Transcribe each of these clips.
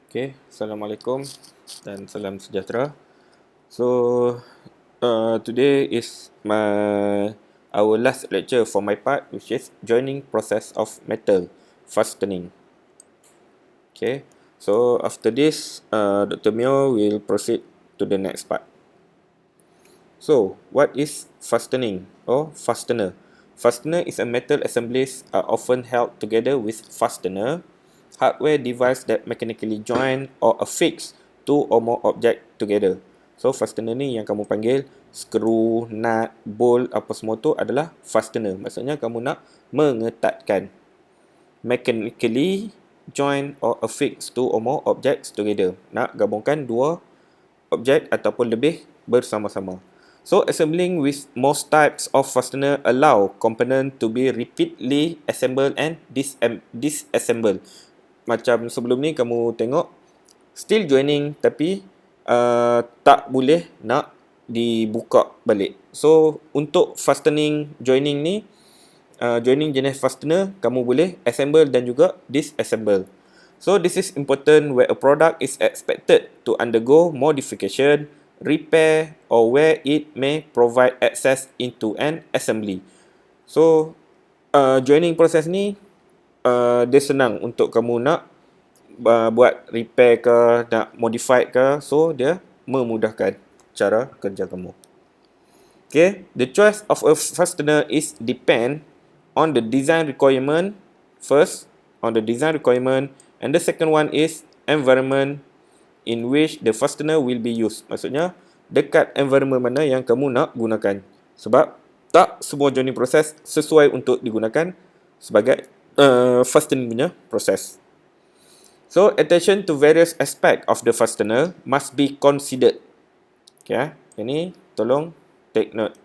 Okay, Assalamualaikum dan salam sejahtera. So, today is our last lecture for my part, which is joining process of metal, fastening. Okay, so after this, Dr. Mio will proceed to the next part. So, what is fastening or fastener? Fastener is a metal assemblies are often held together with fastener, hardware device that mechanically join or affix two or more object together. So, fastener ni yang kamu panggil skru, nut, bolt, apa semua tu adalah fastener. Maksudnya kamu nak mengetatkan. Mechanically join or affix two or more objects together. Nak gabungkan dua objek ataupun lebih bersama-sama. So, assembling with most types of fastener allow component to be repeatedly assembled and disassembled. Macam sebelum ni kamu tengok still joining tapi tak boleh nak dibuka balik. So, untuk fastening joining ni, joining jenis fastener kamu boleh assemble dan juga disassemble. So this is important where a product is expected to undergo modification, repair or where it may provide access into an assembly. So joining proses ni dia senang untuk kamu nak buat repair ke, nak modify ke, so dia memudahkan cara kerja kamu. Okay, the choice of a fastener is depend on the design requirement first, on the design requirement, and the second one is environment in which the fastener will be used. Maksudnya dekat environment mana yang kamu nak gunakan. Sebab tak semua joining proses sesuai untuk digunakan sebagai fastening punya proses. So attention to various aspect of the fastener must be considered. Okay, ini tolong take note.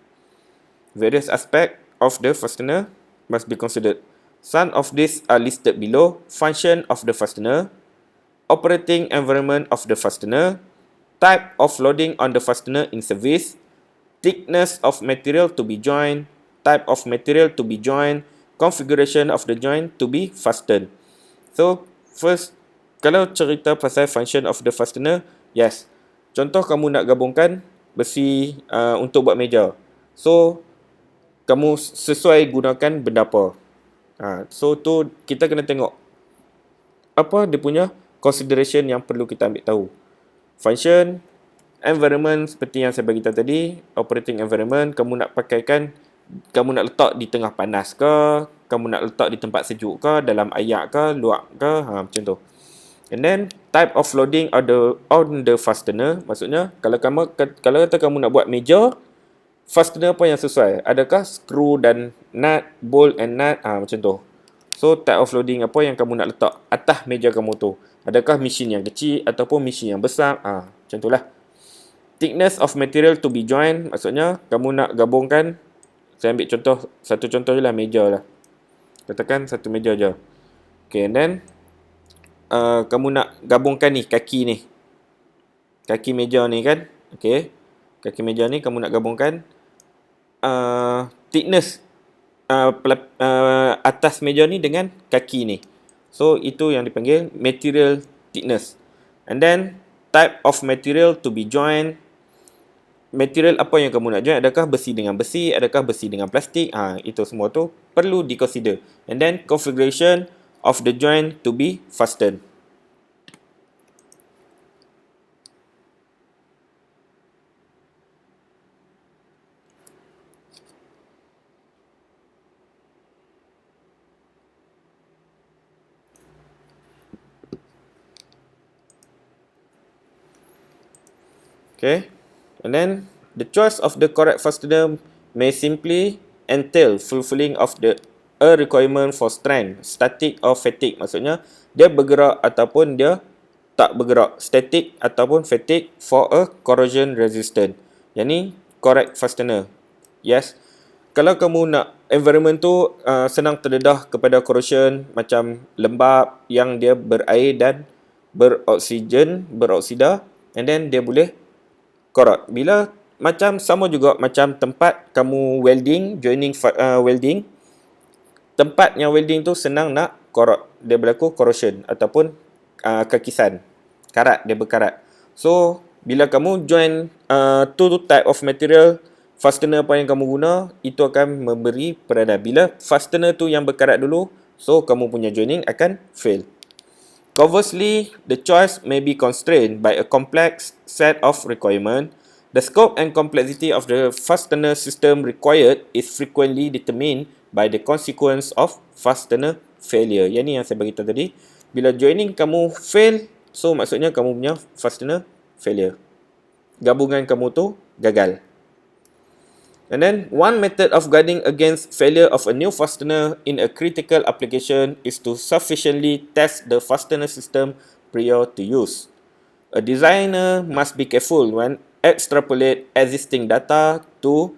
Various aspect of the fastener must be considered. Some of these are listed below. Function of the fastener, operating environment of the fastener, type of loading on the fastener in service, thickness of material to be joined, type of material to be joined, configuration of the joint to be fastened. So, first, kalau cerita pasal function of the fastener, yes. Contoh kamu nak gabungkan besi untuk buat meja. So, kamu sesuai gunakan benda apa. So tu kita kena tengok apa dia punya consideration yang perlu kita ambil tahu. Function, environment seperti yang saya bagi tahu tadi, operating environment, kamu nak pakaikan, kamu nak letak di tengah panas ke, kamu nak letak di tempat sejuk ke, dalam air ke, luar ke, macam tu. And then type of loading on the fastener, maksudnya kalau kata kamu nak buat meja, fastener apa yang sesuai? Adakah screw dan nut, bolt and nut? Macam tu. So, type of loading apa yang kamu nak letak atas meja kamu tu? Adakah mesin yang kecil ataupun mesin yang besar? Macam tu lah. Thickness of material to be joined, maksudnya kamu nak gabungkan, saya ambil contoh, satu contoh je lah, meja lah. Katakan satu meja je. Okay, and then kamu nak gabungkan ni, kaki ni. Kaki meja ni kan. Okay. Kaki meja ni kamu nak gabungkan. Thickness atas meja ni dengan kaki ni. So, itu yang dipanggil material thickness. And then, type of material to be joined. Material apa yang kamu nak join? Adakah besi dengan besi? Adakah besi dengan plastik? Itu semua tu perlu di-consider. And then, configuration of the joint to be fastened. Okay, and then the choice of the correct fastener may simply entail fulfilling of a requirement for strength, static or fatigue. Maksudnya dia bergerak ataupun dia tak bergerak, static ataupun fatigue for a corrosion resistant. Yang ni correct fastener. Yes. Kalau kamu nak environment tu senang terdedah kepada corrosion, macam lembab yang dia berair dan beroksida, and then dia boleh corrode. Bila macam sama juga macam tempat kamu welding, joining welding, tempat yang welding tu senang nak corrode, dia berlaku corrosion ataupun kakisan. karat, dia berkarat. So bila kamu join two type of material, fastener apa yang kamu guna, itu akan memberi peradan. Bila fastener tu yang berkarat dulu, so kamu punya joining akan fail. Conversely, the choice may be constrained by a complex set of requirements. The scope and complexity of the fastener system required is frequently determined by the consequence of fastener failure. Yang ni yang saya beritahu tadi. Bila joining kamu fail, so maksudnya kamu punya fastener failure. Gabungan kamu tu gagal. And then, one method of guarding against failure of a new fastener in a critical application is to sufficiently test the fastener system prior to use. A designer must be careful when extrapolate existing data to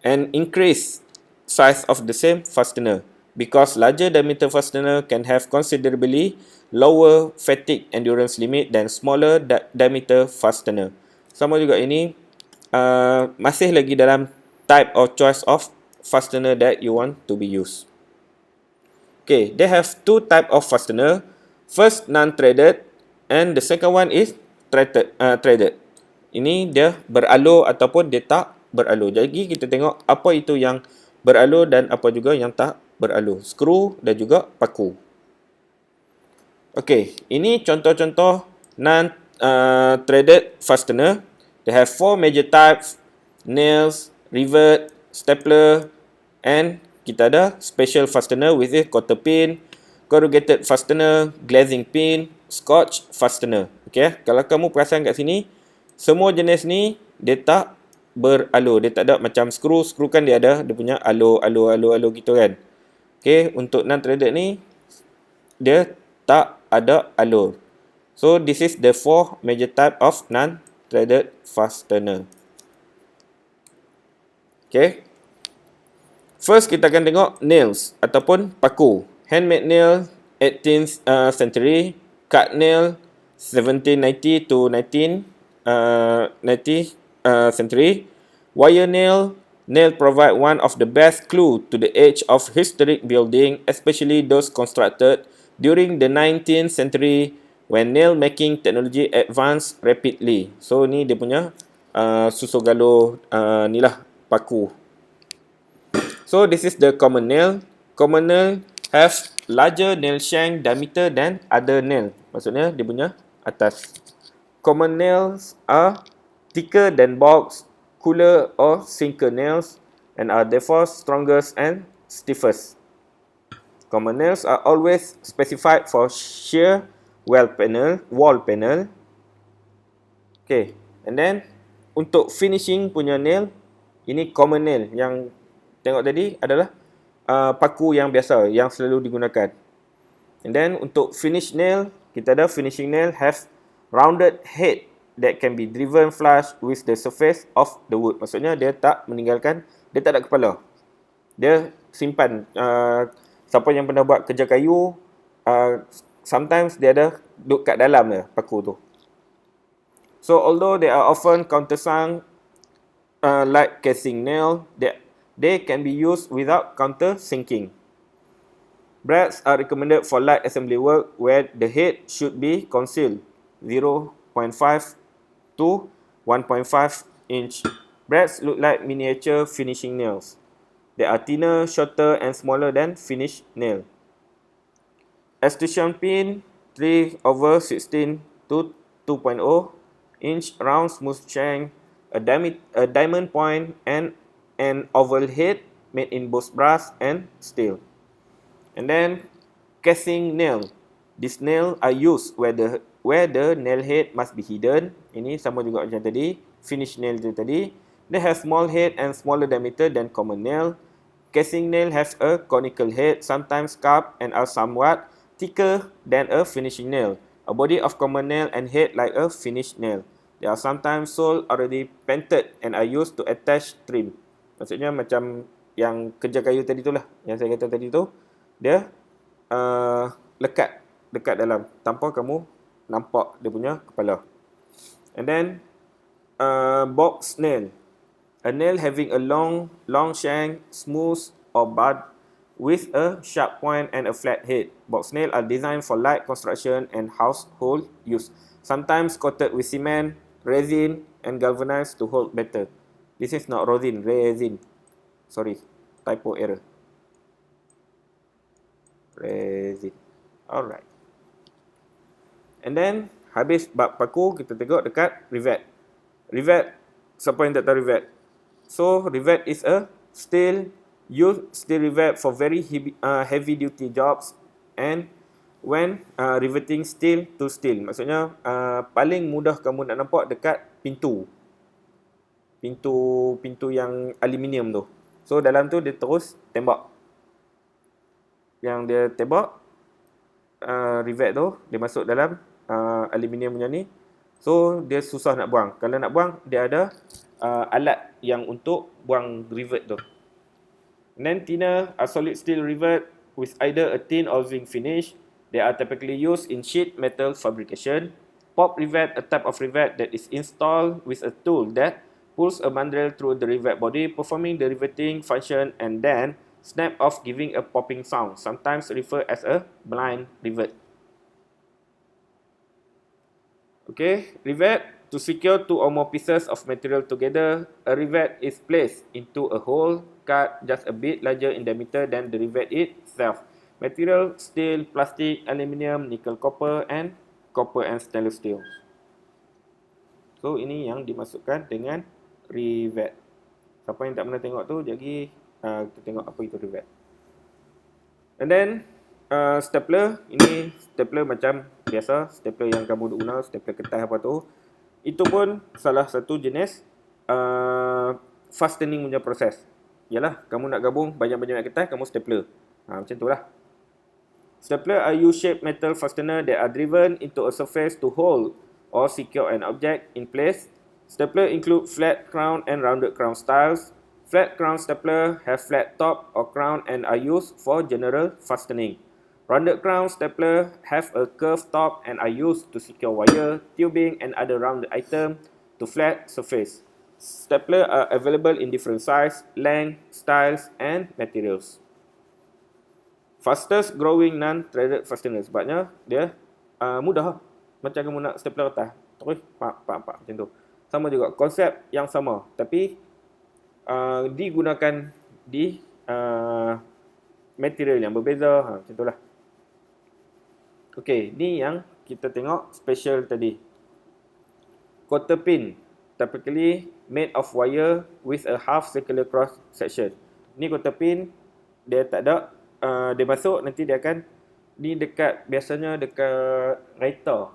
an increased size of the same fastener, because larger diameter fastener can have considerably lower fatigue endurance limit than smaller diameter fastener. Sama juga ini masih lagi dalam type or choice of fastener that you want to be used. Okay, they have two type of fastener. First, non-threaded, and the second one is threaded. Ini dia beralur ataupun dia tak beralur. Jadi kita tengok apa itu yang beralur dan apa juga yang tak beralur. Skru dan juga paku. Okay, ini contoh-contoh non-threaded fastener. They have four major types: nails, rivet, stapler, and kita ada special fastener with it, quarter pin, corrugated fastener, glazing pin, scotch fastener. Okay, kalau kamu perasan kat sini, semua jenis ni dia tak beralur. Dia tak ada macam skru kan dia ada, dia punya alur gitu kan. Okay, untuk non-threaded ni, dia tak ada alur. So, this is the four major type of non-threaded fastener. Okay. First, kita akan tengok nails ataupun paku. Handmade nail, 18th century. Cut nail, 1790 to 1990 century. Wire nail, nail provide one of the best clue to the age of historic building, especially those constructed during the 19th century when nail making technology advanced rapidly. So, ni dia punya susu galur ni lah, paku. So this is the common nail. Common nail have larger nail shank diameter than other nail. Maksudnya dia punya atas. Common nails are thicker than box, cooler or sinker nails, and are therefore strongest and stiffest. Common nails are always specified for shear wall panel. Okay, and then untuk finishing punya nail, ini common nail yang tengok tadi adalah paku yang biasa yang selalu digunakan. And then untuk finish nail, kita ada finishing nail have rounded head that can be driven flush with the surface of the wood. Maksudnya dia tak meninggalkan, dia tak ada kepala. Dia simpan. Siapa yang pernah buat kerja kayu, sometimes dia ada duduk kat dalam dia, paku tu. So although they are often countersunk like casing nail, they can be used without countersinking. Brads are recommended for light assembly work where the head should be concealed 0.5 to 1.5 inch. Brads look like miniature finishing nails. They are thinner, shorter and smaller than finished nail. Extrusion pin 3/16 to 2.0 inch round smooth shank, a diamond point and an oval head made in both brass and steel. And then casing nail. These nails are used where the nail head must be hidden. Ini sama juga macam tadi. Finish nail tu tadi. They have small head and smaller diameter than common nail. Casing nail have a conical head, sometimes carved, and are somewhat thicker than a finishing nail. A body of common nail and head like a finished nail. They are sometimes sold already painted and are used to attach trim. Maksudnya macam yang kerja kayu tadi tu lah, yang saya kata tadi tu, dia lekat dekat dalam tanpa kamu nampak dia punya kepala. And then box nail, a nail having a long shank, smooth or with a sharp point and a flat head. Box nail are designed for light construction and household use. Sometimes coated with cement, resin, and galvanized to hold better. This is not rosin, resin. Sorry, typo error. Resin. Alright. And then, habis bab paku, kita tengok dekat rivet. Rivet, siapa yang tak tahu rivet? So, rivet is a steel rivet for very heavy duty jobs and when riveting steel to steel. Maksudnya, paling mudah kamu nak nampak dekat pintu. Pintu yang aluminium tu. So, dalam tu dia terus tembak. Yang dia tembak, rivet tu, dia masuk dalam aluminium punya ni. So, dia susah nak buang. Kalau nak buang, dia ada alat yang untuk buang rivet tu. And then thinner are solid steel rivet with either a thin or zinc finish. They are typically used in sheet metal fabrication. Pop rivet, a type of rivet that is installed with a tool that pulls a mandrel through the rivet body, performing the riveting function and then snap off, giving a popping sound, sometimes referred as a blind rivet. Okay, rivet. To secure two or more pieces of material together, a rivet is placed into a hole cut just a bit larger in diameter than the rivet itself. Material: steel, plastic, aluminium, nickel, copper and stainless steel. So, ini yang dimasukkan dengan rivet. Siapa yang tak pernah tengok tu, jadi kita tengok apa itu rivet. And then, stapler. Ini stapler macam biasa, stapler yang kamu guna, stapler kertas apa tu. Itu pun salah satu jenis fastening punya proses. Yalah, kamu nak gabung banyak-banyak kertas, kamu stapler. Macam tu lah. Stapler are U-shaped metal fastener that are driven into a surface to hold or secure an object in place. Stapler include flat crown and rounded crown styles. Flat crown stapler have flat top or crown and are used for general fastening. Rounded crown stapler have a curved top and are used to secure wire, tubing and other rounded item to flat surface. Stapler are available in different size, length, styles and materials. Fastest growing non-threaded fastener. Sebabnya dia mudah. Macam kamu nak stapler atas. Terus pak macam tu. Sama juga. Konsep yang sama. Tapi digunakan di material yang berbeza. Macam tu lah. Okey, ni yang kita tengok special tadi. Quarter pin, typically made of wire with a half circular cross section. Ni quarter pin, dia tak ada, dia masuk nanti dia akan, ni dekat, biasanya dekat Raita.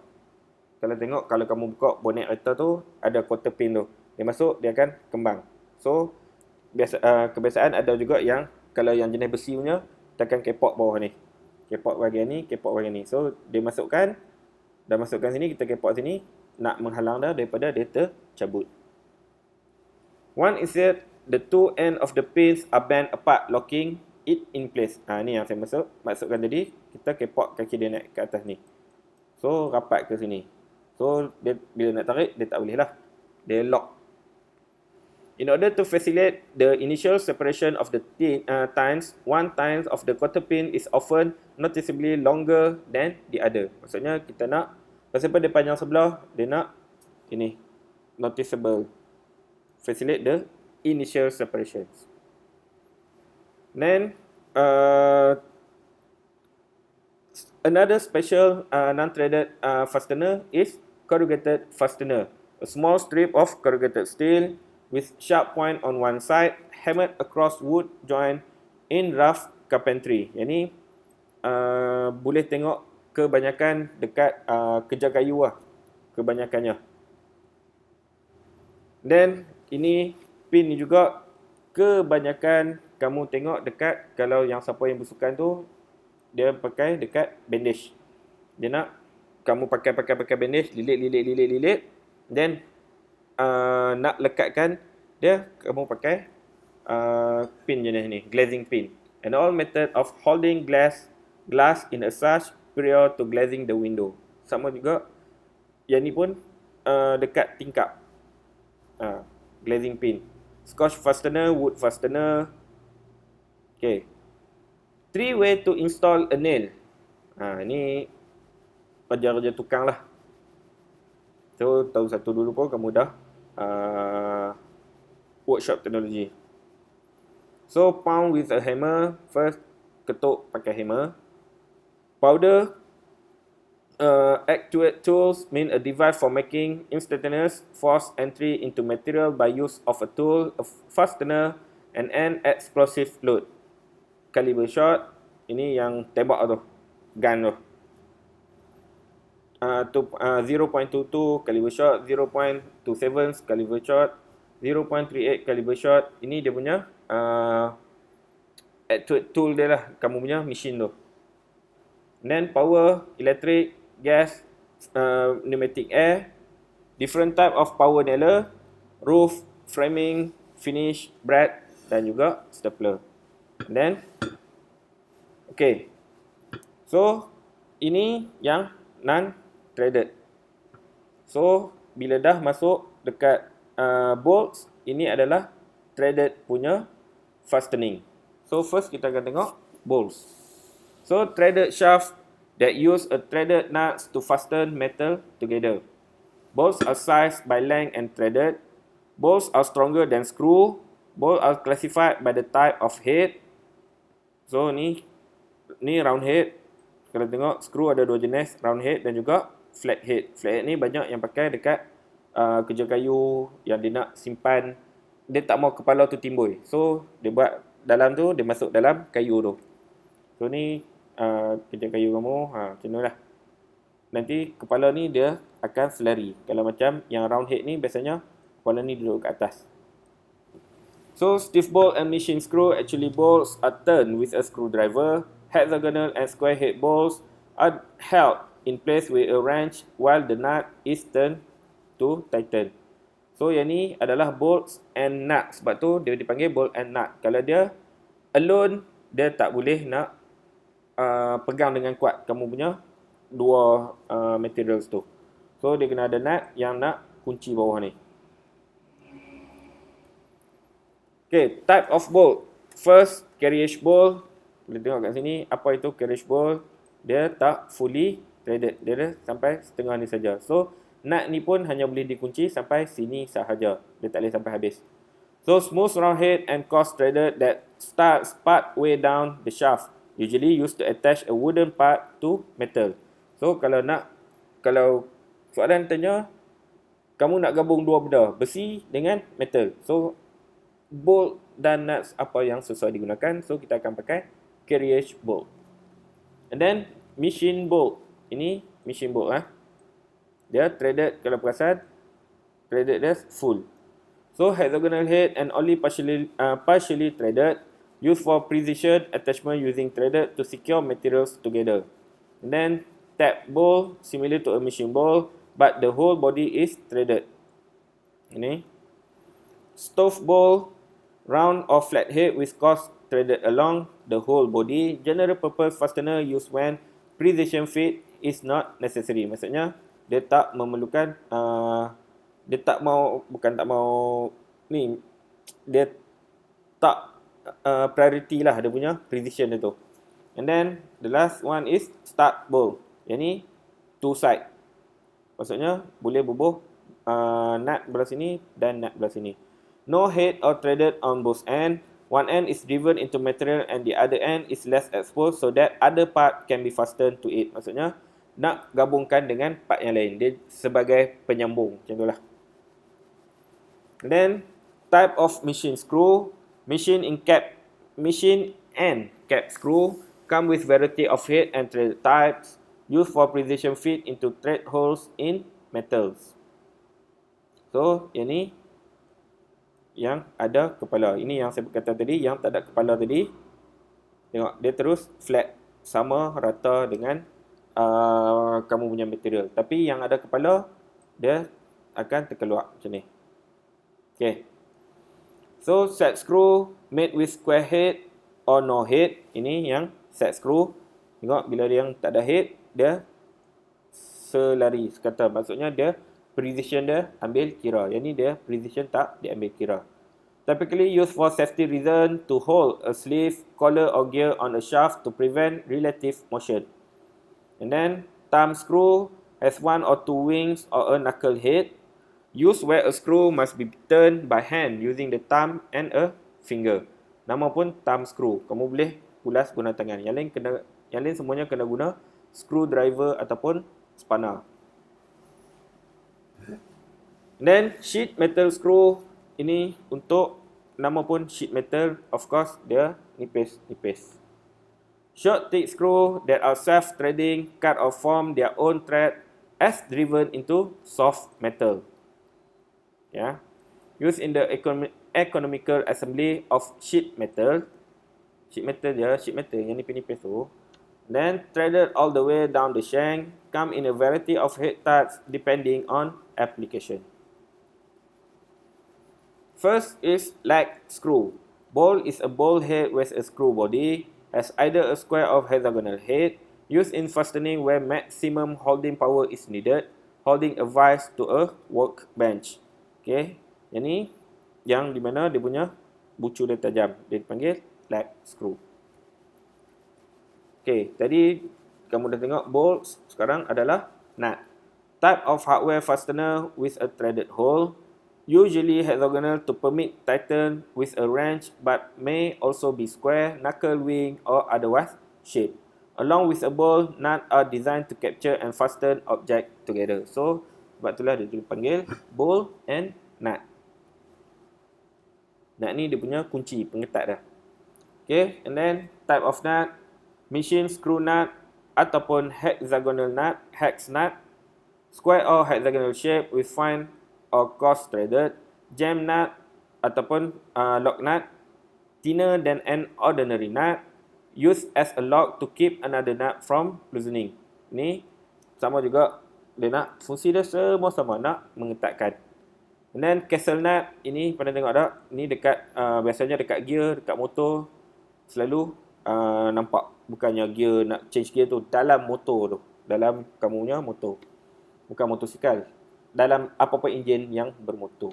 Kalau tengok, kalau kamu buka bonet Raita tu, ada quarter pin tu. Dia masuk, dia akan kembang. So, kebiasaan ada juga yang, kalau yang jenis besi punya, kita akan kepok bawah ni. Kepok bahagian ni, kepok bahagian ni. So, dia masukkan, dah masukkan sini, kita kepok sini, nak menghalang dah daripada dia tercabut. One is that the two end of the pins are bent apart, locking it in place. Ni yang saya masukkan tadi, kita kepok kaki dia naik ke atas ni. So, rapat ke sini. So, dia, bila nak tarik, dia tak boleh lah. Dia lock. In order to facilitate the initial separation of the tines, one tine of the quarter pin is often noticeably longer than the other. Maksudnya kita nak, pasal dia panjang sebelah, dia nak ini, noticeable. Facilitate the initial separations. Then, another special non-threaded fastener is corrugated fastener. A small strip of corrugated steel with sharp point on one side, hammered across wood joint in rough carpentry. Yang ni boleh tengok kebanyakan dekat kerja kayu lah, kebanyakannya. Then ini pin ni juga kebanyakan kamu tengok dekat, kalau yang siapa yang bersukan tu, dia pakai dekat bandage. Dia nak kamu pakai bandage, lilit, then nak lekatkan dia, kamu pakai pin jenis ni, glazing pin. And all method of holding glass in a sash prior to glazing the window. Sama juga, yang ni pun dekat tingkap. Glazing pin. Scotch fastener, wood fastener. Okay. Three way to install a nail. Ni kerja-kerja tukang lah. So, tahun satu dulu pun kamu dah workshop teknologi. So, pound with a hammer. First, ketuk pakai hammer. Powder. Actuate tools mean a device for making instantaneous force entry into material by use of a tool, a fastener, and an explosive load. Caliber shot, ini yang tembak tu, gun tu. 0.22 caliber shot, 0.27 caliber shot, 0.38 caliber shot. Ini dia punya actuate tool dia lah, kamu punya machine tu. And then power, electric, gas, pneumatic air, different type of power nailer, roof, framing, finish, brad dan juga stapler. And then okay, so ini yang non-threaded. So bila dah masuk dekat bolts, ini adalah threaded punya fastening. So first kita akan tengok bolts. So threaded shaft that use a threaded nuts to fasten metal together. Bolts are sized by length and threaded. Bolts are stronger than screw. Bolts are classified by the type of head. So ni round head. Kalau tengok screw ada dua jenis, round head dan juga flat head. Flat head ni banyak yang pakai dekat kerja kayu yang dia nak simpan. Dia tak mau kepala tu timbul. So dia buat dalam tu, dia masuk dalam kayu tu. So ni kerja kayu kamu, macam ni lah. Nanti kepala ni dia akan selari. Kalau macam yang round head ni, biasanya kepala ni duduk kat atas. So stiff bolt and machine screw, actually bolts are turned with a screwdriver. Hexagonal and square head bolts are held in place with a wrench while the nut is turned to tighten. So yang ni adalah bolts and nuts. Sebab tu dia dipanggil bolt and nut. Kalau dia alone, dia tak boleh nak pegang dengan kuat kamu punya dua materials tu. So dia kena ada nut yang nak kunci bawah ni. Okay, type of bolt. First, carriage bolt. Boleh tengok kat sini apa itu carriage bolt. Dia tak fully threaded. Dia dah sampai setengah ni saja. So nut ni pun hanya boleh dikunci sampai sini sahaja. Dia tak boleh sampai habis. So smooth round head and coarse threaded that starts part way down the shaft. Usually used to attach a wooden part to metal. So kalau soalan tanya, kamu nak gabung dua benda, besi dengan metal. So bolt dan nuts apa yang sesuai digunakan. So kita akan pakai carriage bolt. And then machine bolt. Ini machine bolt lah. Dia threaded, kalau perasan, threaded dia full. So hexagonal head and only partially threaded. Used for precision attachment using threaded to secure materials together. And then tap bolt, similar to a machine bolt, but the whole body is threaded. Ini stove bolt, round or flat head with coarse threaded along the whole body. General purpose fastener used when precision fit is not necessary. Maksudnya dia tak memerlukan dia tak mau dia tak priority lah dia punya precision dia tu. And then the last one is start bolt. Yang ni two side. Maksudnya boleh bubuh nut belah sini dan nut belah sini. No head or threaded on both end. One end is driven into material and the other end is less exposed so that other part can be fastened to it. Maksudnya nak gabungkan dengan part yang lain. Dia sebagai penyambung. Macam itulah. And then type of machine screw. Machine and cap screw come with variety of head and thread types used for precision fit into thread holes in metals. So, yang ni yang ada kepala. Ini yang saya kata tadi, yang tak ada kepala tadi. Tengok, dia terus flat, sama rata dengan kamu punya material. Tapi yang ada kepala, dia akan terkeluar macam ni. Okay. So set screw made with square head or no head. Ini yang set screw. Tengok bila dia yang tak ada head, dia selari sekata. Maksudnya dia precision dia ambil kira. Yang ni dia precision tak diambil kira. Typically used for safety reason to hold a sleeve, collar or gear on a shaft to prevent relative motion. And then thumb screw has one or two wings or a knuckle head. Used where a screw must be turned by hand using the thumb and a finger. Nama pun thumb screw. Kamu boleh pulas guna tangan. Yang lain semuanya kena guna screwdriver ataupun spanner. And then sheet metal screw ini untuk nama pun sheet metal, of course dia nipis. Short thick screw that are self-threading cut or form their own thread as driven into soft metal. Yeah. Used in the economical assembly of sheet metal. Sheet metal yang nipis-nipis tu. Then threaded all the way down the shank, come in a variety of head types depending on application. First is lag screw. Bowl is a bowl head with a screw body, has either a square or hexagonal head, used in fastening where maximum holding power is needed, holding a vise to a workbench. Okay, yang ni yang di mana dia punya bucu dia tajam, dia dipanggil lag screw. Okay, tadi kamu dah tengok bowl, sekarang adalah nut. Type of hardware fastener with a threaded hole. Usually hexagonal to permit tighten with a wrench, but may also be square, knuckle wing or otherwise shaped. Along with a ball, nut are designed to capture and fasten object together. So, sebab itulah dia dipanggil ball and nut. Nut ni dia punya kunci, pengetat dah. Okay, and then type of nut, machine screw nut ataupun hexagonal nut, hex nut, square or hexagonal shape with fine or coarse threaded, jam nut ataupun lock nut, thinner than an ordinary nut, used as a lock to keep another nut from loosening. Ni sama juga, dia nak fungsi dia semua sama, nak mengetatkan. And then castle nut, ini pernah tengok tak? Ni dekat biasanya dekat gear, dekat motor selalu nampak. Bukannya gear nak change gear tu dalam motor tu, dalam kamunya motor, bukan motosikal, dalam apa-apa enjin yang bermotor.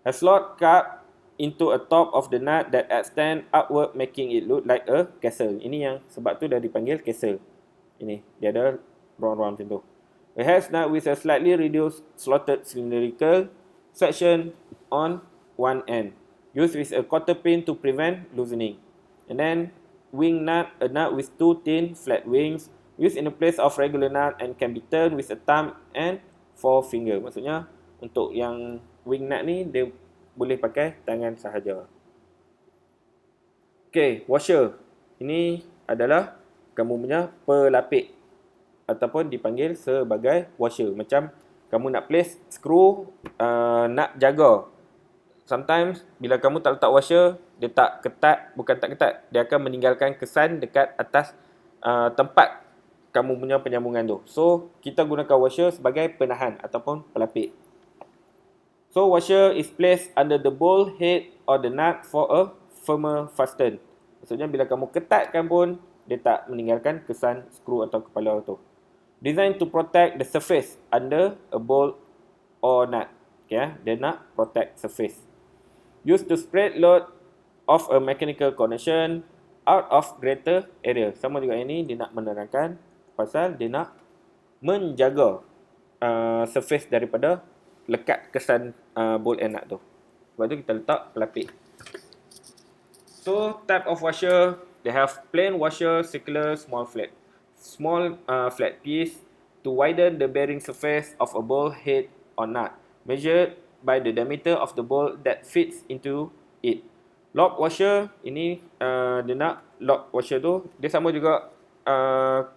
A slot cut into a top of the nut that extend upward making it look like a castle. Ini yang sebab tu dah dipanggil castle. Ini dia ada round-round macam tu. A hex nut with a slightly reduced slotted cylindrical section on one end, used with a quarter pin to prevent loosening. And then wing nut, a nut with two thin flat wings, used in the place of regular nut and can be turned with a thumb and forefinger. Maksudnya untuk yang wing nut ni dia boleh pakai tangan sahaja. Okay, washer. Ini adalah kamu punya pelapik ataupun dipanggil sebagai washer. Macam kamu nak place screw, nak jaga. Sometimes bila kamu tak letak washer, dia tak ketat, bukan tak ketat, dia akan meninggalkan kesan dekat atas tempat kamu punya penyambungan tu. So, kita gunakan washer sebagai penahan ataupun pelapik. So, washer is placed under the bowl head or the nut for a firmer fasten. Maksudnya bila kamu ketatkan pun, dia tak meninggalkan kesan skru atau kepala tu. Designed to protect the surface under a bolt or nut. Okay, dia nak protect surface. Used to spread load of a mechanical connection out of greater area. Sama juga ini, dia nak menerangkan pasal dia nak menjaga surface daripada lekat kesan bolt and nut tu. Sebab tu kita letak pelapik. So, type of washer, they have plain washer, circular, small flat. Small flat piece to widen the bearing surface of a bolt head or nut, measured by the diameter of the bolt that fits into it. Lock washer, ini dia nak lock washer tu, dia sama juga,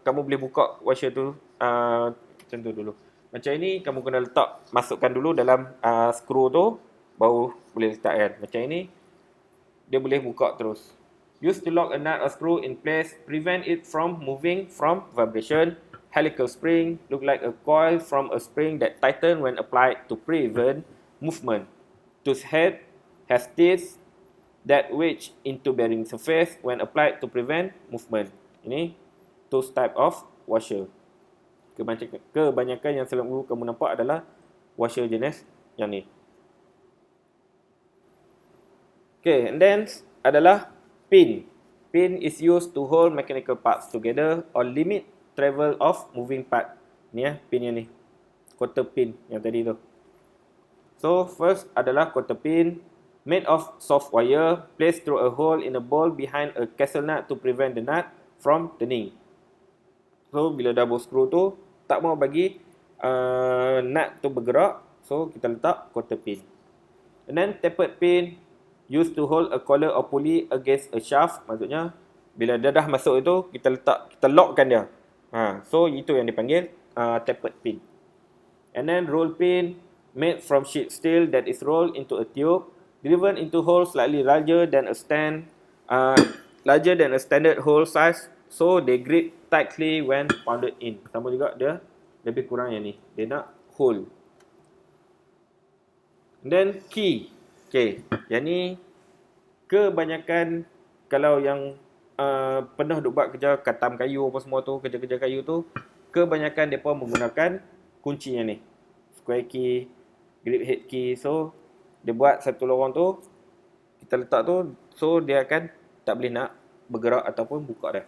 kamu boleh buka washer tu macam tu dulu. Macam ini, kamu kena letak, masukkan dulu dalam skru tu, baru boleh letakkan. Macam ini, dia boleh buka terus. Used to lock a nut or screw in place, prevent it from moving from vibration. Helical spring, look like a coil from a spring that tighten when applied to prevent movement. Tooth head has teeth that wedge into bearing surface when applied to prevent movement. Ini tooth type of washer. Kebanyakan yang selalu kamu nampak adalah washer jenis yang ni. Okay, and then adalah pin. Pin is used to hold mechanical parts together or limit travel of moving part. Ni pin yang ni. Quarter pin yang tadi tu. So, first adalah quarter pin made of soft wire placed through a hole in a ball behind a castle nut to prevent the nut from turning. So, bila double screw tu tak mau bagi nut tu bergerak, so kita letak quarter pin. And then tapered pin used to hold a collar or pulley against a shaft. Maksudnya bila dia dah masuk itu, kita lockkan dia. So itu yang dipanggil tapered pin. And then roll pin made from sheet steel that is rolled into a tube, driven into holes slightly larger than a standard hole size, so they grip tightly when pounded in. Sama juga dia lebih kurang yang ni. Dia nak hole. And then key. Okay, yang ni kebanyakan kalau yang pernah duk buat kerja katam kayu apa semua tu, kerja-kerja kayu tu, kebanyakan mereka menggunakan kunci yang ni. Square key, grip head key. So, dia buat satu lorong tu, kita letak tu, so dia akan tak boleh nak bergerak ataupun buka dah.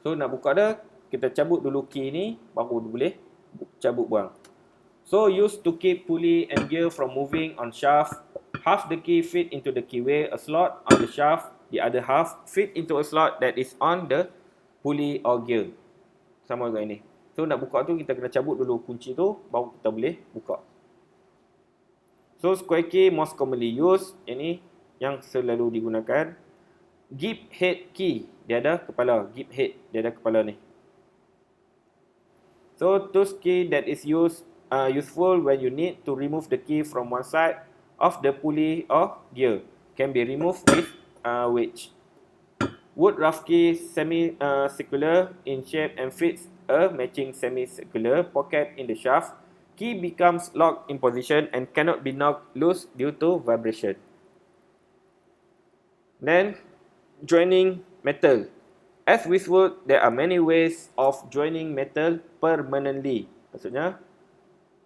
So, nak buka dah, kita cabut dulu key ni, baru boleh cabut buang. So, used to keep pulley and gear from moving on shaft. Half the key fit into the keyway, a slot on the shaft. The other half fit into a slot that is on the pulley or gear. Sama dengan ini. So, nak buka tu kita kena cabut dulu kunci tu, baru kita boleh buka. So, square key most commonly used. Ini yang selalu digunakan. Gip head key. Dia ada kepala. Gip head. Dia ada kepala ni. So, tooth key that is useful when you need to remove the key from one side of the pulley or gear. Can be removed with wedge. Wood rough key semi-circular in shape and fits a matching semi-circular pocket in the shaft. Key becomes locked in position and cannot be knocked loose due to vibration. Then, joining metal. As with wood, there are many ways of joining metal permanently. Maksudnya,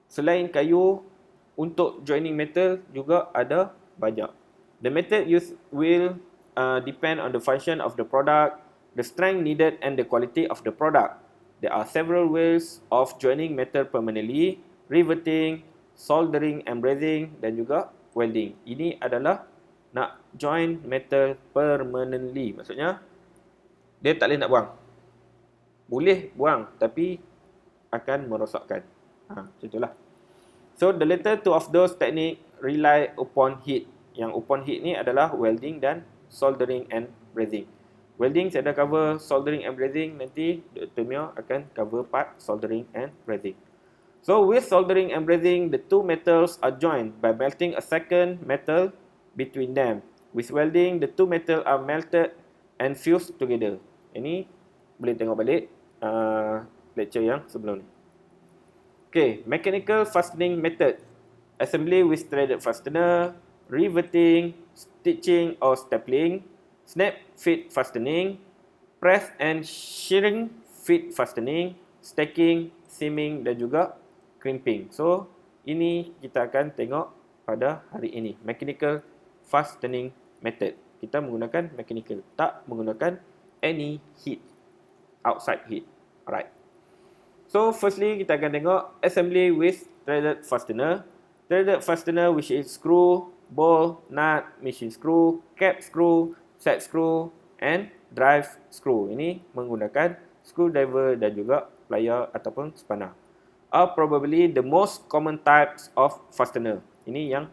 selain kayu, untuk joining metal juga ada banyak. The method used will depend on the function of the product, the strength needed and the quality of the product. There are several ways of joining metal permanently, riveting, soldering and brazing dan juga welding. Ini adalah nak join metal permanently. Maksudnya, dia tak boleh nak buang. Boleh buang tapi akan merosakkan. Macam itulah. So, the latter two of those technique rely upon heat. Yang upon heat ni adalah welding dan soldering and brazing. Welding saya dah cover, soldering and brazing nanti Dr. Mio akan cover part soldering and brazing. So, with soldering and brazing, the two metals are joined by melting a second metal between them. With welding, the two metals are melted and fused together. Ini boleh tengok balik lecture yang sebelum ni. Okay, mechanical fastening method. Assembly with threaded fastener, riveting, stitching or stapling, snap fit fastening, press and shearing fit fastening, stacking, seaming dan juga crimping. So, ini kita akan tengok pada hari ini. Mechanical fastening method. Kita menggunakan mechanical, tak menggunakan any heat, outside heat. Alright. So, firstly, kita akan tengok assembly with threaded fastener. Threaded fastener which is screw, ball, nut, machine screw, cap screw, set screw and drive screw. Ini menggunakan screwdriver dan juga plier ataupun spanner. Are probably the most common types of fastener. Ini yang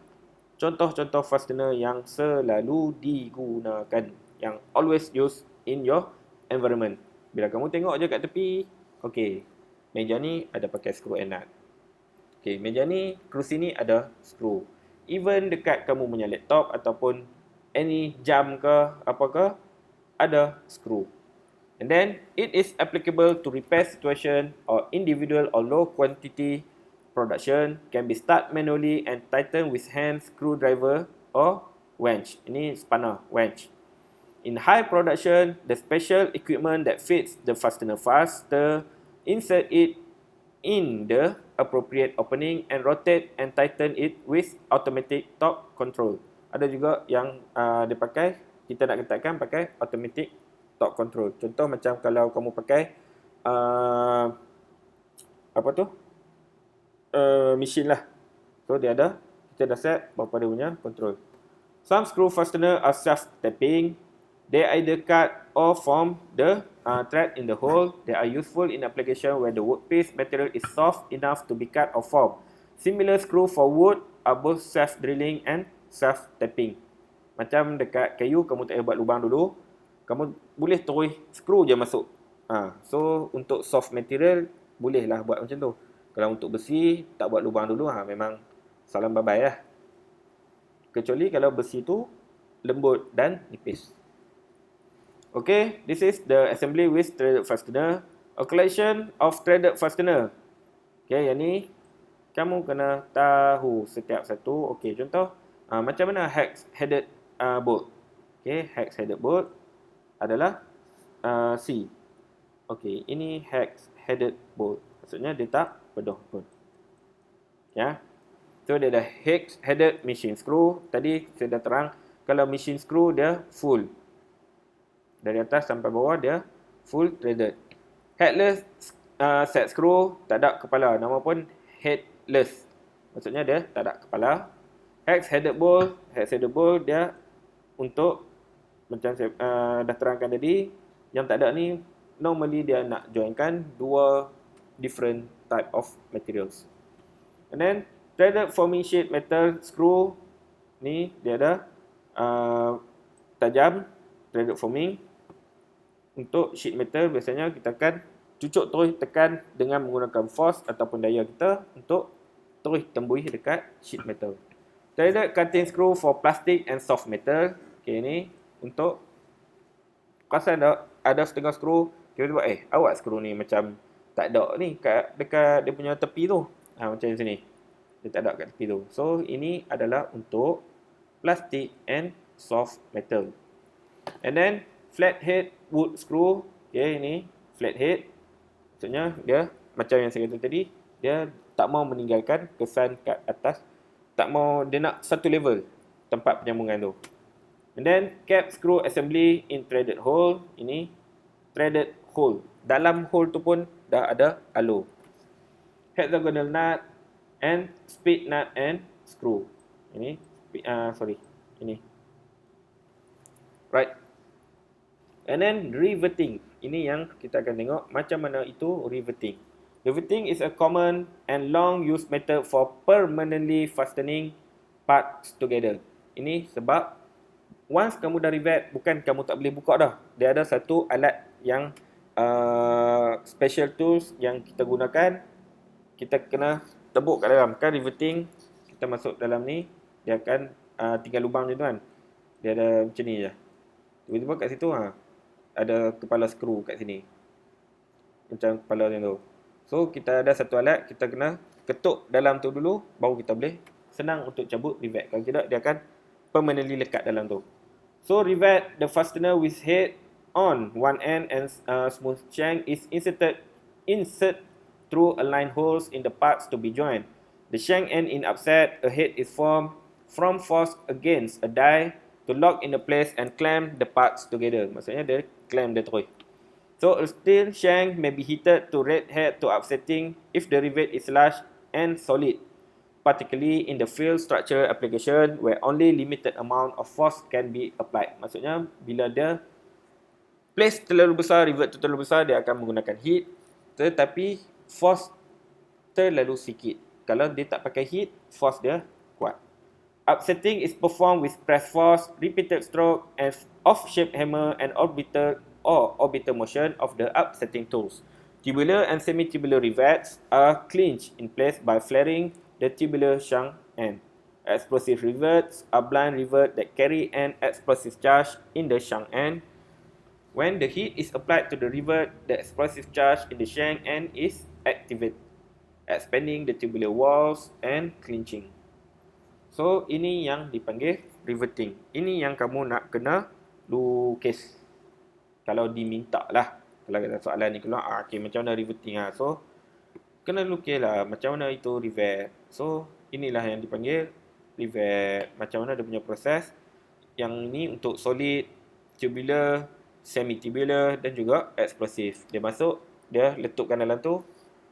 contoh-contoh fastener yang selalu digunakan. Yang always used in your environment. Bila kamu tengok je kat tepi, okay, meja ni ada pakai screw and nut. Okay, meja ni, kerusi ni ada screw. Even dekat kamu punya laptop ataupun any jam ke apa ke, ada screw. And then, it is applicable to repair situation or individual or low quantity production. Can be start manually and tightened with hand screwdriver or wrench. Ini spanner, wrench. In high production, the special equipment that fits the fastener faster, insert it in the appropriate opening and rotate and tighten it with automatic torque control. Ada juga yang dia pakai, kita nak ketatkan pakai automatic torque control. Contoh macam kalau kamu pakai apa tu? Mesin lah. So dia ada, kita dah set berapa dia punya control. Some screw fastener are self-tapping. They either cut or form the thread in the hole. They are useful in application where the workpiece material is soft enough to be cut or formed. Similar screw for wood are both self-drilling and self-tapping. Macam dekat kayu, kamu tak payah buat lubang dulu. Kamu boleh terus screw je masuk. So untuk soft material, bolehlah buat macam tu. Kalau untuk besi, tak buat lubang dulu, memang salam bye-bye lah. Kecuali kalau besi tu lembut dan nipis. Okay, this is the assembly with threaded fastener. A collection of threaded fastener. Okay, yang ni kamu kena tahu setiap satu. Okay, contoh macam mana hex-headed bolt. Okay, hex-headed bolt adalah C. Okay, ini hex-headed bolt. Maksudnya dia tak pedoh pun. Ya. So dia ada hex-headed machine screw. Tadi saya dah terang, kalau machine screw dia full. Dari atas sampai bawah dia full threaded. Headless set screw, tak ada kepala. Nama pun headless. Maksudnya dia tak ada kepala. Hex-headed bolt dia untuk macam saya dah terangkan tadi, yang tak ada ni normally dia nak joinkan dua different type of materials. And then threaded forming sheet metal screw ni dia ada tajam, threaded forming. Untuk sheet metal biasanya kita akan cucuk terus tekan dengan menggunakan force ataupun daya kita untuk terus tembus dekat sheet metal. Threaded cutting screw for plastic and soft metal. Okay, ni untuk perasan ada setengah skru, tiba-tiba awak skru ni macam tak ada ni dekat dia punya tepi tu. Macam sini. Dia tak ada kat tepi tu. So ini adalah untuk plastic and soft metal. And then flathead wood screw. Okay, ini flathead. Maksudnya dia macam yang saya kata tadi, dia tak mau meninggalkan kesan kat atas, tak mau, dia nak satu level tempat penyambungan tu. And then cap screw assembly in threaded hole. Ini threaded hole. Dalam hole tu pun dah ada alur. Hexagonal nut and speed nut and screw. Ini ini. Right. And then riveting. Ini yang kita akan tengok macam mana itu riveting. Riveting is a common and long used method for permanently fastening parts together. Ini sebab once kamu dah rivet, bukan kamu tak boleh buka dah. Dia ada satu alat yang special tools yang kita gunakan. Kita kena tebuk kat dalam. Kan riveting, kita masuk dalam ni, dia akan tinggal lubang je tu kan. Dia ada macam ni je. Tiba-tiba kat situ ada kepala skru kat sini. Macam kepala macam tu. So kita ada satu alat, kita kena ketuk dalam tu dulu, baru kita boleh senang untuk cabut rivet. Kalau tidak, dia akan permanently lekat dalam tu. So rivet the fastener with head on one end and smooth shank is insert through aligned holes in the parts to be joined. The shank end in upset, a head is formed from force against a die to lock in the place and clamp the parts together. Maksudnya dia clamp dia terus. So a steel shank may be heated to red head to upsetting if the rivet is large and solid, particularly in the field structure application where only limited amount of force can be applied. Maksudnya bila dia place terlalu besar, rivet tu terlalu besar, dia akan menggunakan heat, tetapi force terlalu sikit. Kalau dia tak pakai heat, force dia kuat. Upsetting is performed with press force, repeated stroke, and off-shape hammer and orbital motion of the upsetting tools. Tubular and semi-tubular rivets are clinched in place by flaring the tubular shank end. Explosive rivets are blind rivets that carry an explosive charge in the shank end. When the heat is applied to the rivet, the explosive charge in the shank end is activated, expanding the tubular walls and clinching. So, ini yang dipanggil riveting. Ini yang kamu nak kena lukis. Kalau diminta lah. Kalau ada soalan ni keluar, okay, macam mana riveting lah. So, kena lukis lah macam mana itu rivet. So, inilah yang dipanggil rivet, macam mana dia punya proses. Yang ni untuk solid, tubular, semi-tubular dan juga explosive. Dia masuk, dia letupkan dalam tu,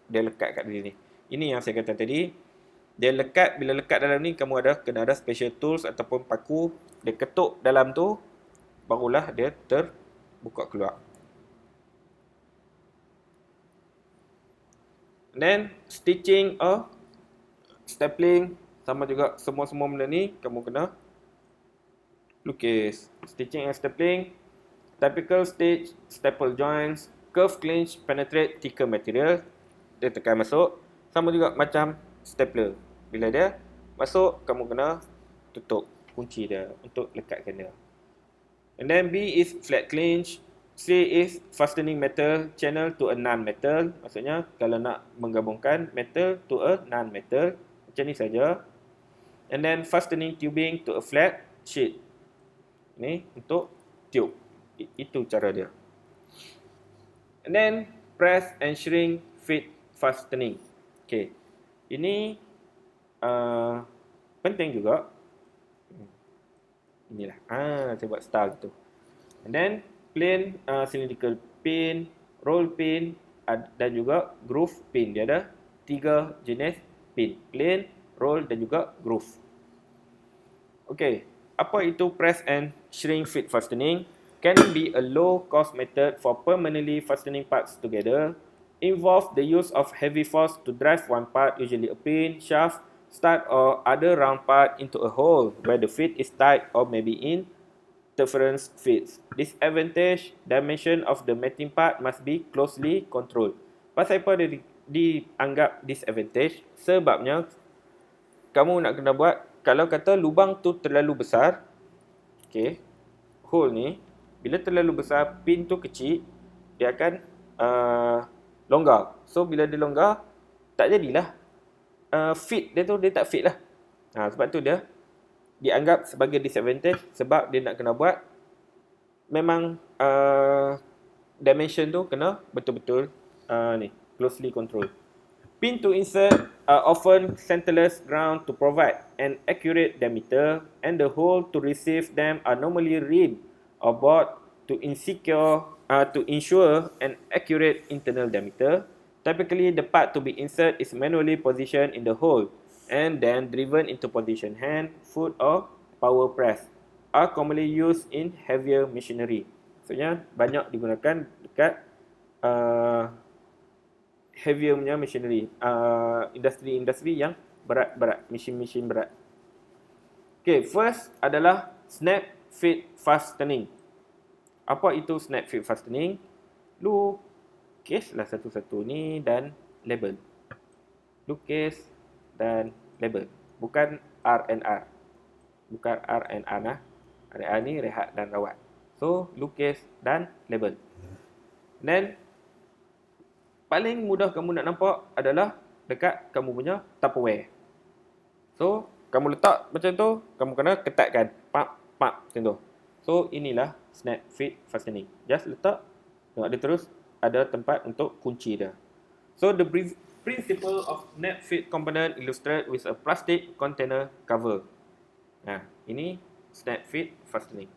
dia lekat kat diri ni. Ini yang saya kata tadi. Dia lekat, bila lekat dalam ni kamu kena ada special tools ataupun paku. Dia ketuk dalam tu, barulah dia terbuka keluar. And then stitching or stapling, sama juga semua benda ni kamu kena lukis. Stitching and stapling, typical stitch, staple joints, curve clinch, penetrate thicker material. Dia tekan masuk. Sama juga macam stapler. Bila dia masuk, kamu kena tutup kunci dia untuk lekatkan dia. And then B is flat clinch. C is fastening metal channel to a non-metal. Maksudnya kalau nak menggabungkan metal to a non-metal, macam ni saja. And then fastening tubing to a flat sheet. Ni untuk tube. Itu cara dia. And then press and shrink fit fastening. Okay. Ini penting juga. Inilah. Saya buat star gitu. And then plain cylindrical pin, roll pin dan juga groove pin. Dia ada 3 jenis pin. Plain, roll dan juga groove. Okay. Apa itu press and shrink fit fastening? Can be a low cost method for permanently fastening parts together. Involve the use of heavy force to drive one part, usually a pin, shaft, stud or other round part into a hole where the fit is tight or maybe in interference fits. Disadvantage, dimension of the mating part must be closely controlled. Pasal apa dia dianggap disadvantage? Sebabnya kamu nak kena buat, kalau kata lubang tu terlalu besar, okay, hole ni, bila terlalu besar, pin tu kecil, dia akan longgar. So bila dia longgar, tak jadilah fit dia tu, dia tak fit lah. Sebab tu dia dianggap sebagai disadvantage, sebab dia nak kena buat memang dimension tu kena betul-betul ni closely control. Pin to insert are often centerless ground to provide an accurate diameter, and the hole to receive them are normally ribbed or bored to ensure an accurate internal diameter. Typically, the part to be inserted is manually positioned in the hole and then driven into position. Hand, foot or power press are commonly used in heavier machinery. Maksudnya banyak digunakan dekat heavier punya machinery, industri yang berat-berat, mesin-mesin berat. Okay, first adalah snap fit fastening. Apa itu snap fit fastening? Lukislah satu-satu ni dan label. Lukis dan label. Bukan R&R. Bukan R&R nah. R&R ni rehat dan rawat. So, lukis dan label. Then, paling mudah kamu nak nampak adalah dekat kamu punya Tupperware. So, kamu letak macam tu, kamu kena ketatkan. Pak, macam tu. So, inilah snap fit fastening. Just letak, tengok dia terus ada tempat untuk kunci dia. So, the principle of snap fit component illustrated with a plastic container cover. Ini snap fit fastening.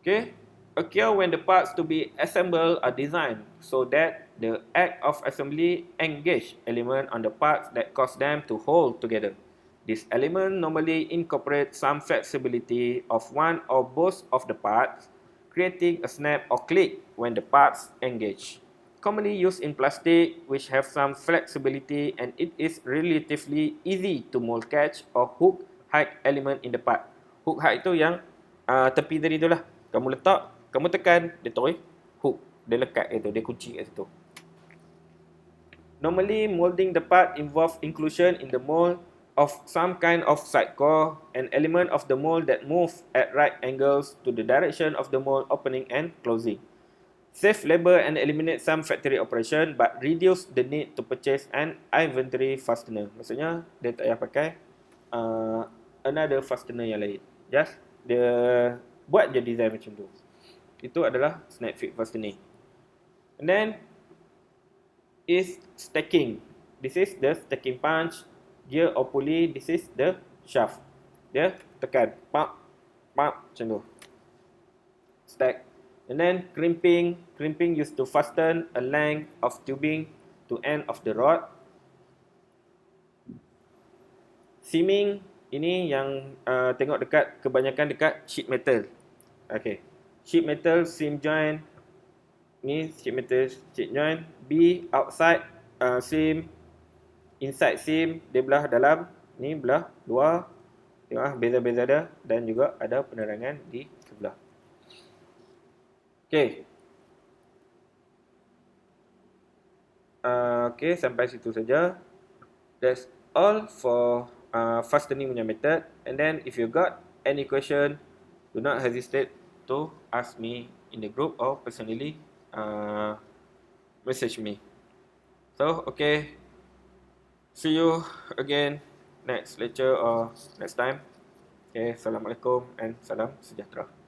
Okay. Occur when the parts to be assembled are designed so that the act of assembly engage element on the parts that cause them to hold together. This element normally incorporates some flexibility of one or both of the parts, creating a snap or click when the parts engage. Commonly used in plastic, which have some flexibility, and it is relatively easy to mold catch or hook height element in the part. Hook height itu yang tepi tadi tu lah. Kamu letak, kamu tekan, dia tarik, hook. Dia lekat itu, dia kunci kat situ. Normally, molding the part involves inclusion in the mold of some kind of side core, an element of the mold that moves at right angles to the direction of the mold opening and closing. Save labor and eliminate some factory operation, but reduce the need to purchase an inventory fastener. Maksudnya, dia tak payah pakai another fastener yang lain. Just, dia buat je design macam tu. Itu adalah snap fit fastening. And then is stacking. This is the stacking punch. Gear or pulley. This is the shaft. Dia tekan, pak, macam tu. Stack. And then crimping used to fasten a length of tubing to end of the rod. Seaming, ini yang tengok kebanyakan dekat sheet metal. Okay. Sheet metal seam joint. Ni sheet metal sheet joint. B outside seam, inside seam, dia belah dalam. Ni belah luar. Tengok beza-beza dia. Dan juga ada penerangan di sebelah. Okay. Okay, sampai situ saja. That's all for fastening punya method. And then if you got any question, do not hesitate to ask me in the group or personally message me. So, okay. See you again next lecture or next time. Okay, Assalamualaikum and salam sejahtera.